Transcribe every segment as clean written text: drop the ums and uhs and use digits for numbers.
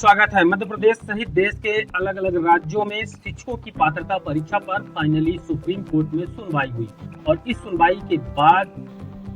स्वागत है। मध्य प्रदेश सहित देश के अलग अलग राज्यों में शिक्षकों की पात्रता परीक्षा पर फाइनली सुप्रीम कोर्ट में सुनवाई हुई और इस सुनवाई के बाद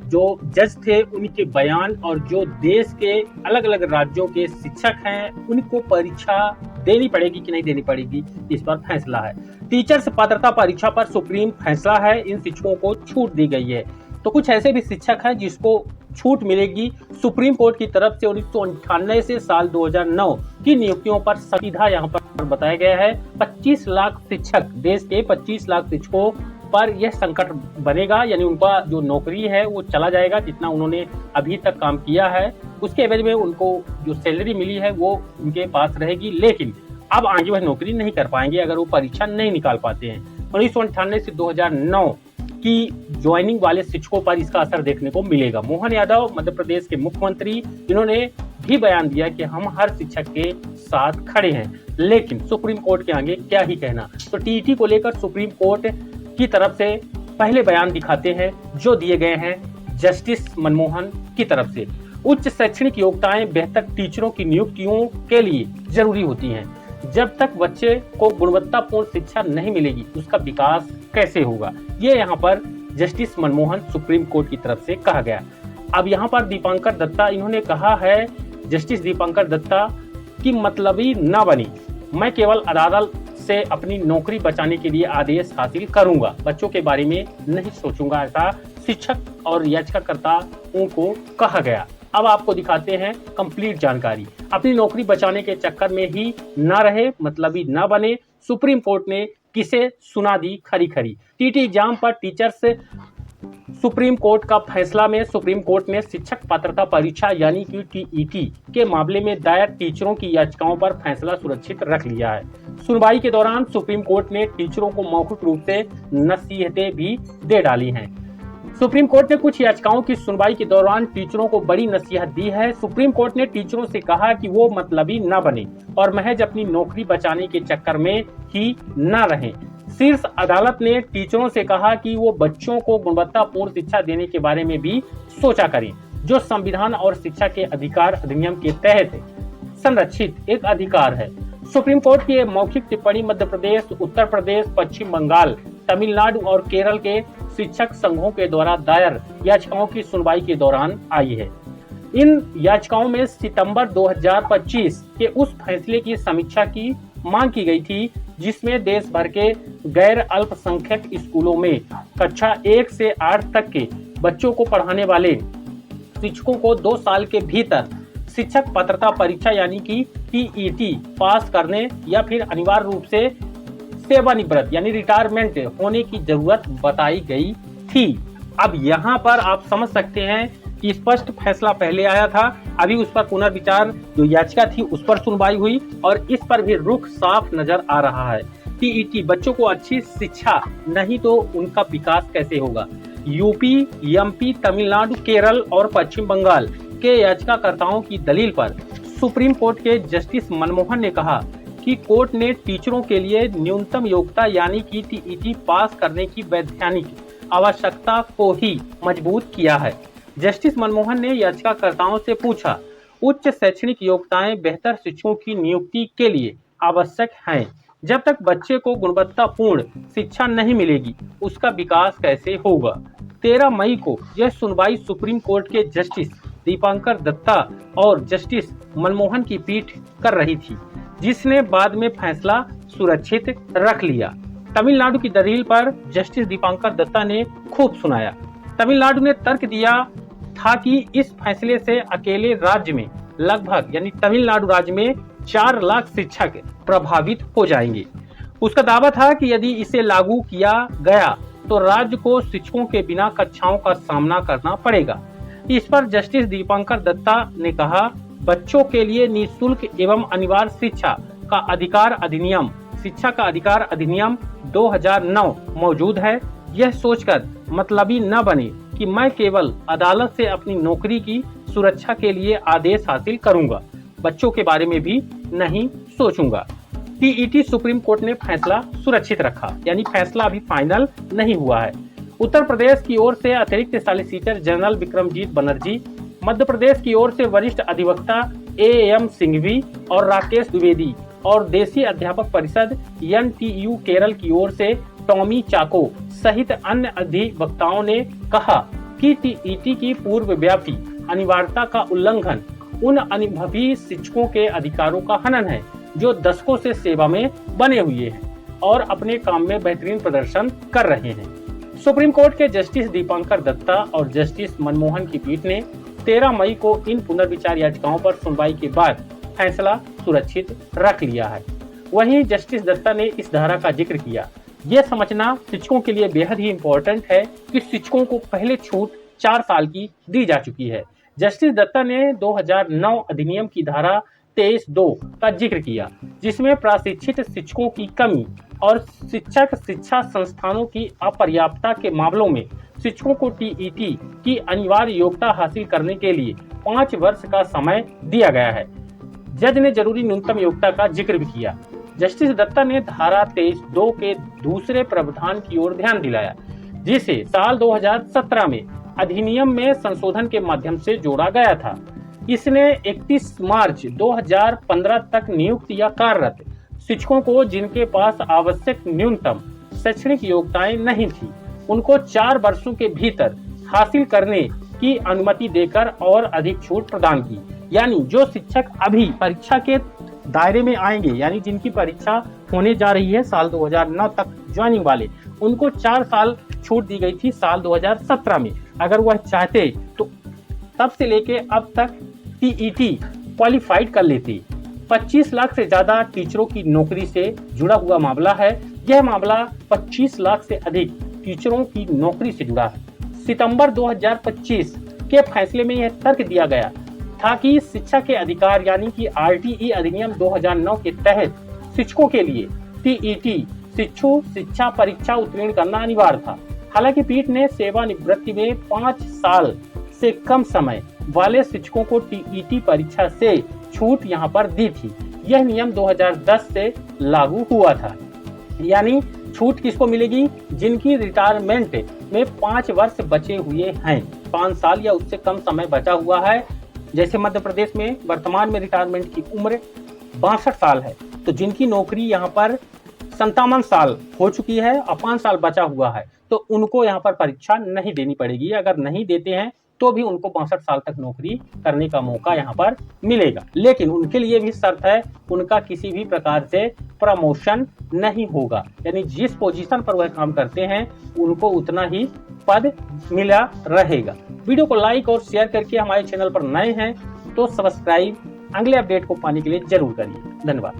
जो जज थे उनके बयान और जो देश के अलग अलग राज्यों के शिक्षक हैं उनको परीक्षा देनी पड़ेगी कि नहीं देनी पड़ेगी, इस पर फैसला है। टीचर्स पात्रता परीक्षा पर सुप्रीम फैसला है। इन शिक्षकों को छूट दी गई है। तो कुछ ऐसे भी शिक्षक हैं जिसको छूट मिलेगी सुप्रीम कोर्ट की तरफ से 1998 से साल 2009 की नियुक्तियों पर सीधा यहाँ पर बताया गया है। 25 लाख शिक्षक, देश के 25 लाख शिक्षकों पर यह संकट बनेगा, यानी उनका जो नौकरी है वो चला जाएगा। जितना उन्होंने अभी तक काम किया है उसके एवज में उनको जो सैलरी मिली है वो उनके पास रहेगी, लेकिन अब आगे वह नौकरी नहीं कर पाएंगे अगर वो परीक्षा नहीं निकाल पाते हैं। 1998 से 2009 की ज्वाइनिंग वाले शिक्षकों पर इसका असर देखने को मिलेगा। मोहन यादव मध्य प्रदेश के मुख्यमंत्री, इन्होंने भी बयान दिया कि हम हर शिक्षक के साथ खड़े हैं, लेकिन सुप्रीम कोर्ट के आगे क्या ही कहना। तो टीईटी को लेकर सुप्रीम कोर्ट की तरफ से पहले बयान दिखाते हैं जो दिए गए हैं जस्टिस मनमोहन की तरफ से। उच्च शैक्षणिक योग्यताएं बेहतर टीचरों की नियुक्तियों के लिए जरूरी होती हैं। जब तक बच्चे को गुणवत्तापूर्ण शिक्षा नहीं मिलेगी उसका विकास कैसे होगा, ये यहाँ पर जस्टिस मनमोहन सुप्रीम कोर्ट की तरफ से कहा गया। अब यहाँ पर दीपांकर दत्ता, इन्होंने कहा है, जस्टिस दीपांकर दत्ता की मतलबी न बनी, मैं केवल अदालत से अपनी नौकरी बचाने के लिए आदेश हासिल करूंगा, बच्चों के बारे में नहीं सोचूंगा, ऐसा शिक्षक और याचिकाकर्ताओं को कहा गया। अब आपको दिखाते हैं कंप्लीट जानकारी। अपनी नौकरी बचाने के चक्कर में ही ना रहे, मतलबी ना बने। सुप्रीम कोर्ट ने किसे सुना दी खरी खरी। टीटी एग्जाम पर टीचर्स सुप्रीम कोर्ट का फैसला में सुप्रीम कोर्ट ने शिक्षक पात्रता परीक्षा यानी कि टीईटी के मामले में दायर टीचरों की याचिकाओं पर फैसला सुरक्षित रख लिया है। सुनवाई के दौरान सुप्रीम कोर्ट ने टीचरों को मौखिक रूप से नसीहतें भी दे डाली हैं। सुप्रीम कोर्ट ने कुछ याचिकाओं की सुनवाई के दौरान टीचरों को बड़ी नसीहत दी है। सुप्रीम कोर्ट ने टीचरों से कहा कि वो मतलबी न बने और महज अपनी नौकरी बचाने के चक्कर में ही न रहें। शीर्ष अदालत ने टीचरों से कहा कि वो बच्चों को गुणवत्तापूर्ण शिक्षा देने के बारे में भी सोचा करें, जो संविधान और शिक्षा के अधिकार अधिनियम के तहत संरक्षित एक अधिकार है। सुप्रीम कोर्ट की मौखिक टिप्पणी मध्य प्रदेश, उत्तर प्रदेश, पश्चिम बंगाल, तमिलनाडु और केरल के शिक्षक संघों के द्वारा दायर याचिकाओं की सुनवाई के दौरान आई है। इन याचिकाओं में सितंबर 2025 के उस फैसले की समीक्षा की मांग की गई थी जिसमें देश भर के गैर अल्पसंख्यक स्कूलों में कक्षा 1 से 8 तक के बच्चों को पढ़ाने वाले शिक्षकों को 2 साल के भीतर शिक्षक पात्रता परीक्षा यानी कि टीईटी पास करने या फिर अनिवार्य रूप से सेवानिवृत्त यानी रिटायरमेंट होने की जरूरत बताई गई थी। अब यहाँ पर आप समझ सकते हैं कि स्पष्ट फैसला पहले आया था, अभी उस पर पुनर्विचार जो याचिका थी उस पर सुनवाई हुई और इस पर भी रुख साफ नजर आ रहा है। टीईटी बच्चों को अच्छी शिक्षा नहीं तो उनका विकास कैसे होगा। यूपी, एमपी, तमिलनाडु, केरल और पश्चिम बंगाल के याचिकाकर्ताओं की दलील पर सुप्रीम कोर्ट के जस्टिस मनमोहन ने कहा कि कोर्ट ने टीचरों के लिए न्यूनतम योग्यता यानी कि टीईटी पास करने की वैधानिक आवश्यकता को ही मजबूत किया है। जस्टिस मनमोहन ने याचिकाकर्ताओं से पूछा, उच्च शैक्षणिक योग्यताएं बेहतर शिक्षकों की नियुक्ति के लिए आवश्यक हैं। जब तक बच्चे को गुणवत्तापूर्ण शिक्षा नहीं मिलेगी उसका विकास कैसे होगा। 13 मई को यह सुनवाई सुप्रीम कोर्ट के जस्टिस दीपांकर दत्ता और जस्टिस मनमोहन की पीठ कर रही थी, जिसने बाद में फैसला सुरक्षित रख लिया। तमिलनाडु की दलील पर जस्टिस दीपांकर दत्ता ने खूब सुनाया। तमिलनाडु ने तर्क दिया था कि इस फैसले से अकेले राज्य में लगभग यानी तमिलनाडु राज्य में 4 लाख शिक्षक प्रभावित हो जाएंगे। उसका दावा था कि यदि इसे लागू किया गया तो राज्य को शिक्षकों के बिना कक्षाओं का सामना करना पड़ेगा। इस पर जस्टिस दीपांकर दत्ता ने कहा, बच्चों के लिए निःशुल्क एवं अनिवार्य शिक्षा का अधिकार अधिनियम 2009 मौजूद है। यह सोचकर मतलबी न बने कि मैं केवल अदालत से अपनी नौकरी की सुरक्षा के लिए आदेश हासिल करूंगा, बच्चों के बारे में भी नहीं सोचूंगा। टीईटी सुप्रीम कोर्ट ने फैसला सुरक्षित रखा, यानी फैसला अभी फाइनल नहीं हुआ है। उत्तर प्रदेश की ओर से अतिरिक्त सॉलिसिटर जनरल विक्रमजीत बनर्जी, मध्य प्रदेश की ओर से वरिष्ठ अधिवक्ता AM सिंघवी और राकेश द्विवेदी और देशी अध्यापक परिषद NTU केरल की ओर से टॉमी चाको सहित अन्य अधिवक्ताओं ने कहा कि टीईटी की पूर्वव्यापी अनिवार्यता का उल्लंघन उन अनुभवी शिक्षकों के अधिकारों का हनन है जो दशकों से सेवा में बने हुए हैं और अपने काम में बेहतरीन प्रदर्शन कर रहे हैं। सुप्रीम कोर्ट के जस्टिस दीपांकर दत्ता और जस्टिस मनमोहन की पीठ ने 13 मई को इन पुनर्विचार याचिकाओं पर सुनवाई के बाद फैसला सुरक्षित रख लिया है। वहीं जस्टिस दत्ता ने इस धारा का जिक्र किया, यह समझना शिक्षकों के लिए बेहद ही इम्पोर्टेंट है कि शिक्षकों को पहले छूट 4 साल की दी जा चुकी है। जस्टिस दत्ता ने 2009 अधिनियम की धारा 23(2) का जिक्र किया, जिसमें प्रशिक्षित शिक्षकों की कमी और शिक्षक शिक्षा संस्थानों की अपर्याप्तता के मामलों में शिक्षकों को टीईटी की अनिवार्य योग्यता हासिल करने के लिए 5 वर्ष का समय दिया गया है। जज ने जरूरी न्यूनतम योग्यता का जिक्र भी किया। जस्टिस दत्ता ने धारा 23(2) के दूसरे प्रावधान की ओर ध्यान दिलाया, जिसे साल 2017 में अधिनियम में संशोधन के माध्यम से जोड़ा गया था। इसने 31 मार्च 2015 तक नियुक्त या कार्यरत शिक्षकों को जिनके पास आवश्यक न्यूनतम शैक्षणिक योग्यताएं नहीं थी, उनको 4 वर्षों के भीतर हासिल करने की अनुमति देकर और अधिक छूट प्रदान की। यानी जो शिक्षक अभी परीक्षा के दायरे में आएंगे, यानी जिनकी परीक्षा होने जा रही है साल 2009 तक ज्वाइनिंग वाले, उनको 4 साल छूट दी गई थी साल 2017 में। अगर वह चाहते तो तब से लेके अब तक टीईटी क्वालिफाइड कर लेते। 25 लाख से ज्यादा टीचरों की नौकरी से जुड़ा हुआ मामला है। यह मामला 25 लाख से अधिक टीचरों की नौकरी से जुड़ा है। सितंबर 2025 के फैसले में यह तर्क दिया गया था कि शिक्षा के अधिकार यानी कि RTE अधिनियम 2009 के तहत शिक्षकों के लिए टीईटी शिक्षा परीक्षा उत्तीर्ण करना अनिवार्य था। हालांकि पीठ ने सेवानिवृत्ति में 5 साल से कम समय वाले शिक्षकों को टीईटी परीक्षा से छूट यहां पर दी थी। यह नियम 2010 से लागू हुआ था। यानी छूट किसको मिलेगी? जिनकी रिटायरमेंट में 5 वर्ष बचे हुए हैं, 5 साल या उससे कम समय बचा हुआ है। जैसे मध्य प्रदेश में वर्तमान में रिटायरमेंट की उम्र 62 साल है, तो जिनकी नौकरी यहाँ पर 57 साल हो चुकी है और 5 साल बचा हुआ है, तो उनको यहाँ पर परीक्षा नहीं देनी पड़ेगी। अगर नहीं देते हैं तो भी उनको 62 साल तक नौकरी करने का मौका यहाँ पर मिलेगा। लेकिन उनके लिए भी शर्त है, उनका किसी भी प्रकार से प्रमोशन नहीं होगा। यानी जिस पोजीशन पर वह काम करते हैं उनको उतना ही पद मिला रहेगा। वीडियो को लाइक और शेयर करके हमारे चैनल पर नए हैं तो सब्सक्राइब अगले अपडेट को पाने के लिए जरूर करिए। धन्यवाद।